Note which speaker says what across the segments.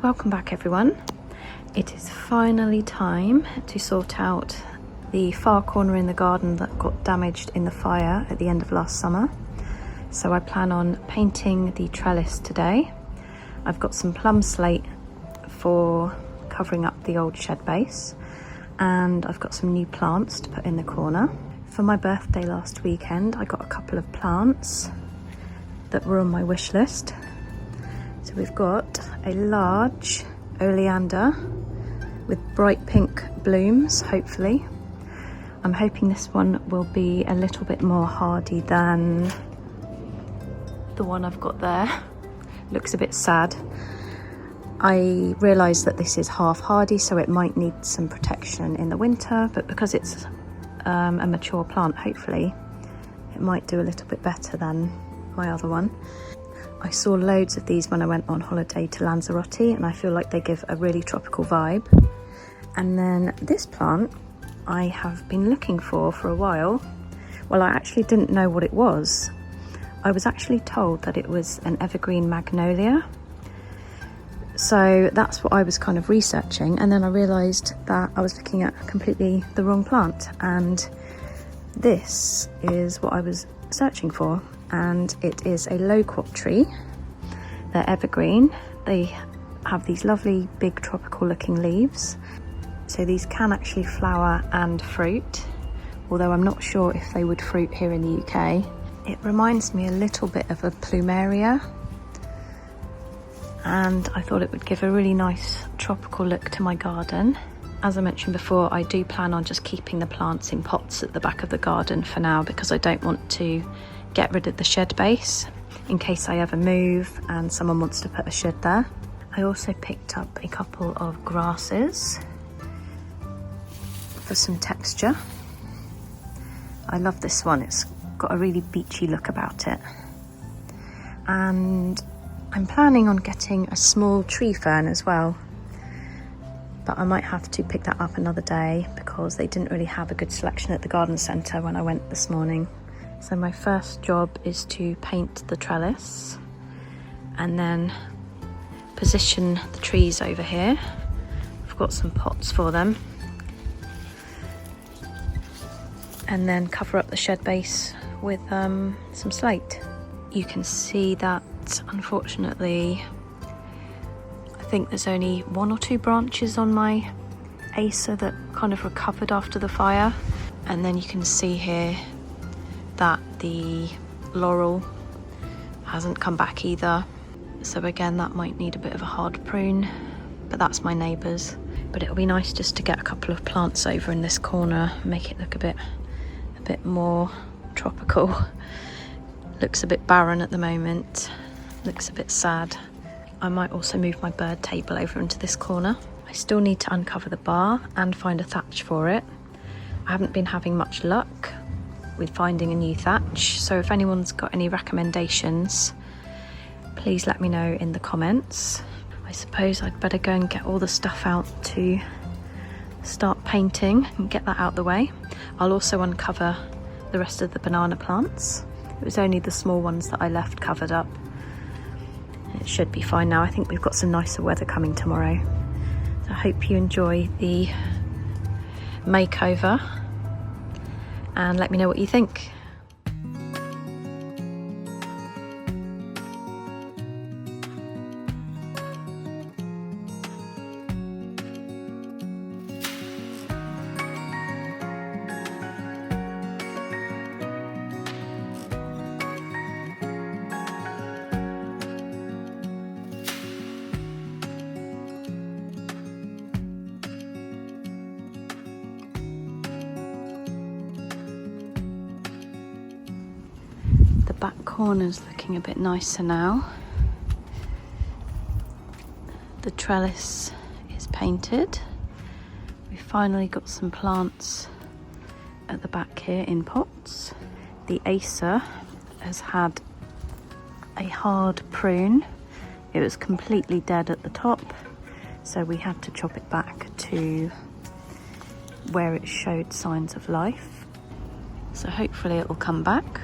Speaker 1: Welcome back everyone. It is finally time to sort out the far corner in the garden that got damaged in the fire at the end of last summer. So I plan on painting the trellis today. I've got some plum slate for covering up the old shed base, and I've got some new plants to put in the corner. For my birthday last weekend, I got a couple of plants that were on my wish list. So we've got a large oleander with bright pink blooms, hopefully. I'm hoping this one will be a little bit more hardy than the one I've got there. Looks a bit sad. I realise that this is half hardy, so it might need some protection in the winter, but because it's a mature plant, hopefully it might do a little bit better than my other one. I saw loads of these when I went on holiday to Lanzarote, and I feel like they give a really tropical vibe. And then this plant I have been looking for a while. Well, I actually didn't know what it was. I was actually told that it was an evergreen magnolia. So that's what I was kind of researching, and then I realised that I was looking at completely the wrong plant, and this is what I was searching for. And it is a loquat tree. They're evergreen. They have these lovely big tropical looking leaves. So these can actually flower and fruit, although I'm not sure if they would fruit here in the UK. It reminds me a little bit of a plumeria, and I thought it would give a really nice tropical look to my garden. As I mentioned before, I do plan on just keeping the plants in pots at the back of the garden for now, because I don't want to get rid of the shed base in case I ever move and someone wants to put a shed there. I also picked up a couple of grasses for some texture. I love this one, it's got a really beachy look about it. And I'm planning on getting a small tree fern as well, but I might have to pick that up another day because they didn't really have a good selection at the garden centre when I went this morning. So my first job is to paint the trellis and then position the trees over here. I've got some pots for them. And then cover up the shed base with some slate. You can see that, unfortunately, I think there's only 1 or 2 branches on my Acer that kind of recovered after the fire. And then you can see here that the laurel hasn't come back either. So again, that might need a bit of a hard prune, but that's my neighbour's. But it'll be nice just to get a couple of plants over in this corner, make it look a bit more tropical. Looks a bit barren at the moment, looks a bit sad. I might also move my bird table over into this corner. I still need to uncover the bar and find a thatch for it. I haven't been having much luck with finding a new thatch, so if anyone's got any recommendations, please let me know in the comments. I suppose I'd better go and get all the stuff out to start painting and get that out the way. I'll also uncover the rest of the banana plants. It was only the small ones that I left covered up. It should be fine now. I think we've got some nicer weather coming tomorrow. So I hope you enjoy the makeover and let me know what you think. The back corner's looking a bit nicer now. The trellis is painted. We've finally got some plants at the back here in pots. The Acer has had a hard prune. It was completely dead at the top, so we had to chop it back to where it showed signs of life. So hopefully it will come back.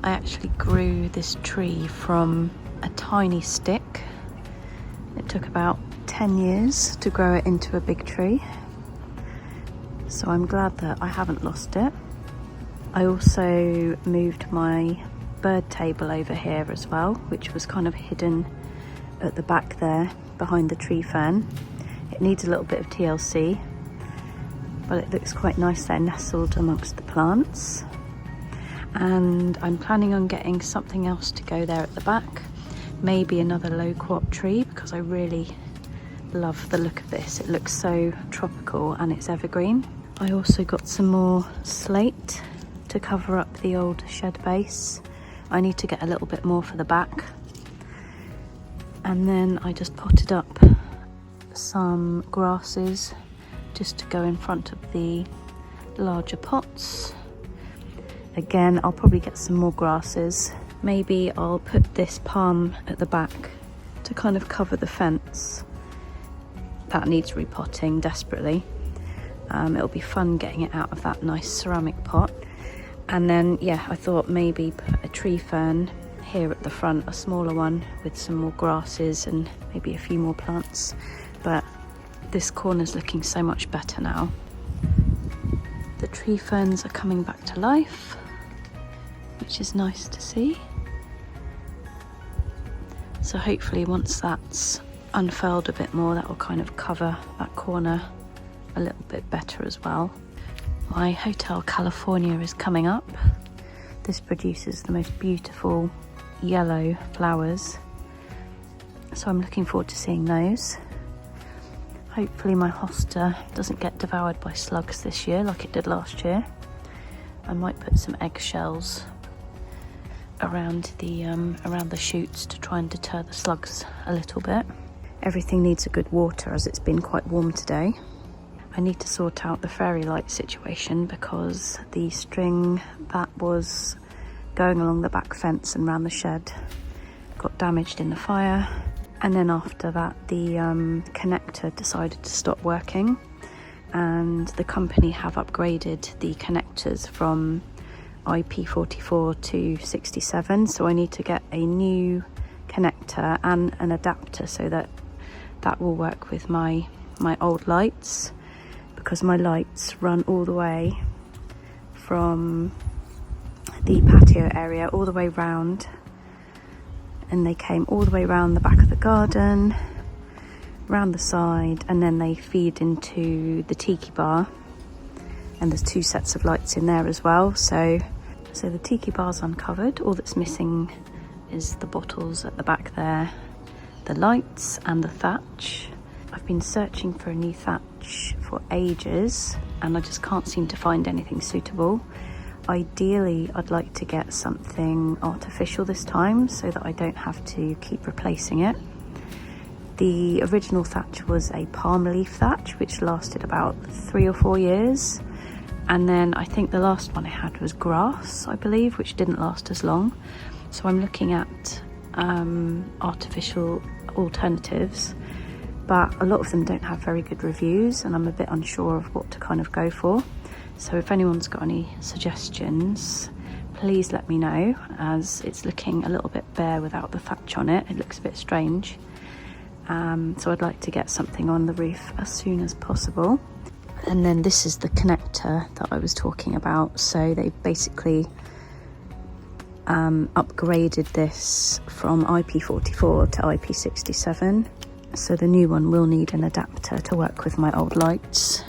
Speaker 1: I actually grew this tree from a tiny stick. It took about 10 years to grow it into a big tree, so I'm glad that I haven't lost it. I also moved my bird table over here as well, which was kind of hidden at the back there behind the tree fern. It needs a little bit of TLC, but it looks quite nice there nestled amongst the plants. And I'm planning on getting something else to go there at the back, maybe another low crop tree, because I really love the look of this. It looks so tropical and it's evergreen. I also got some more slate to cover up the old shed base. I need to get a little bit more for the back. And then I just potted up some grasses just to go in front of the larger pots. Again, I'll probably get some more grasses. Maybe I'll put this palm at the back to kind of cover the fence. That needs repotting desperately. It'll be fun getting it out of that nice ceramic pot. And then, yeah, I thought maybe put a tree fern here at the front, a smaller one with some more grasses and maybe a few more plants. But this corner's looking so much better now. The tree ferns are coming back to life, which is nice to see. So hopefully once that's unfurled a bit more, that will kind of cover that corner a little bit better as well. My Hotel California is coming up. This produces the most beautiful yellow flowers, so I'm looking forward to seeing those. Hopefully my hosta doesn't get devoured by slugs this year like it did last year. I might put some eggshells around the shoots to try and deter the slugs a little bit. Everything needs a good water as it's been quite warm today. I need to sort out the fairy light situation because the string that was going along the back fence and around the shed got damaged in the fire, and then after that the connector decided to stop working, and the company have upgraded the connectors from IP44 to 67, so I need to get a new connector and an adapter so that will work with my old lights, because my lights run all the way from the patio area all the way round, and they came all the way around the back of the garden, round the side, and then they feed into the Tiki Bar, and there's 2 sets of lights in there as well. So the Tiki Bar's uncovered. All that's missing is the bottles at the back there, the lights and the thatch. I've been searching for a new thatch for ages and I just can't seem to find anything suitable. Ideally, I'd like to get something artificial this time so that I don't have to keep replacing it. The original thatch was a palm leaf thatch, which lasted about 3 or 4 years. And then I think the last one I had was grass, I believe, which didn't last as long. So I'm looking at artificial alternatives, but a lot of them don't have very good reviews and I'm a bit unsure of what to kind of go for. So if anyone's got any suggestions, please let me know, as it's looking a little bit bare without the thatch on it. It looks a bit strange. So I'd like to get something on the roof as soon as possible. And then this is the connector that I was talking about. So they basically upgraded this from IP44 to IP67. So the new one will need an adapter to work with my old lights.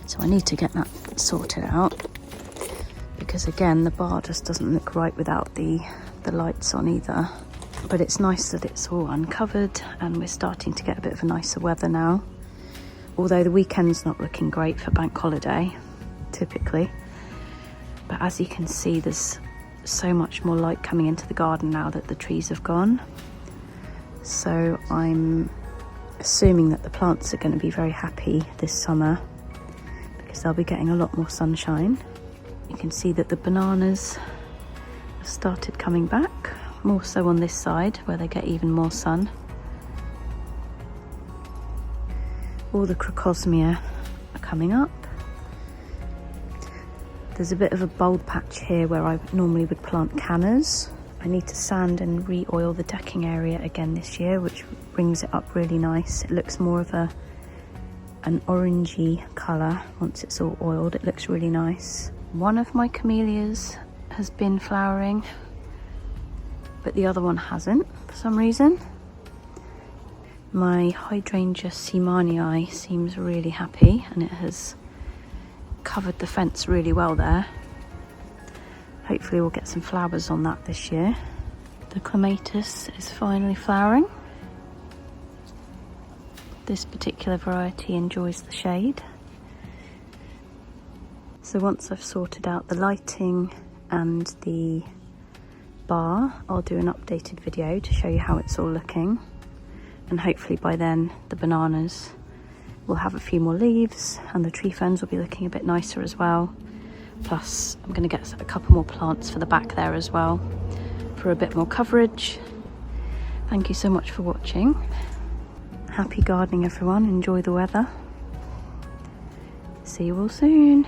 Speaker 1: So I need to get that sorted out, because again, the bar just doesn't look right without the lights on either. But it's nice that it's all uncovered and we're starting to get a bit of a nicer weather now. Although the weekend's not looking great for bank holiday, typically. But as you can see, there's so much more light coming into the garden now that the trees have gone. So I'm assuming that the plants are going to be very happy this summer, because they'll be getting a lot more sunshine. You can see that the bananas have started coming back, more so on this side where they get even more sun. All the crocosmia are coming up. There's a bit of a bulb patch here where I normally would plant cannas. I need to sand and re-oil the decking area again this year, which brings it up really nice. It looks more of an orangey colour once it's all oiled. It looks really nice. One of my camellias has been flowering, but the other one hasn't for some reason. My hydrangea seemanii seems really happy, and it has covered the fence really well there. Hopefully we'll get some flowers on that this year. The clematis is finally flowering. This particular variety enjoys the shade. So once I've sorted out the lighting and the bar, I'll do an updated video to show you how it's all looking. And hopefully by then the bananas will have a few more leaves and the tree ferns will be looking a bit nicer as well. Plus I'm going to get a couple more plants for the back there as well for a bit more coverage. Thank you so much for watching. Happy gardening everyone, enjoy the weather. See you all soon.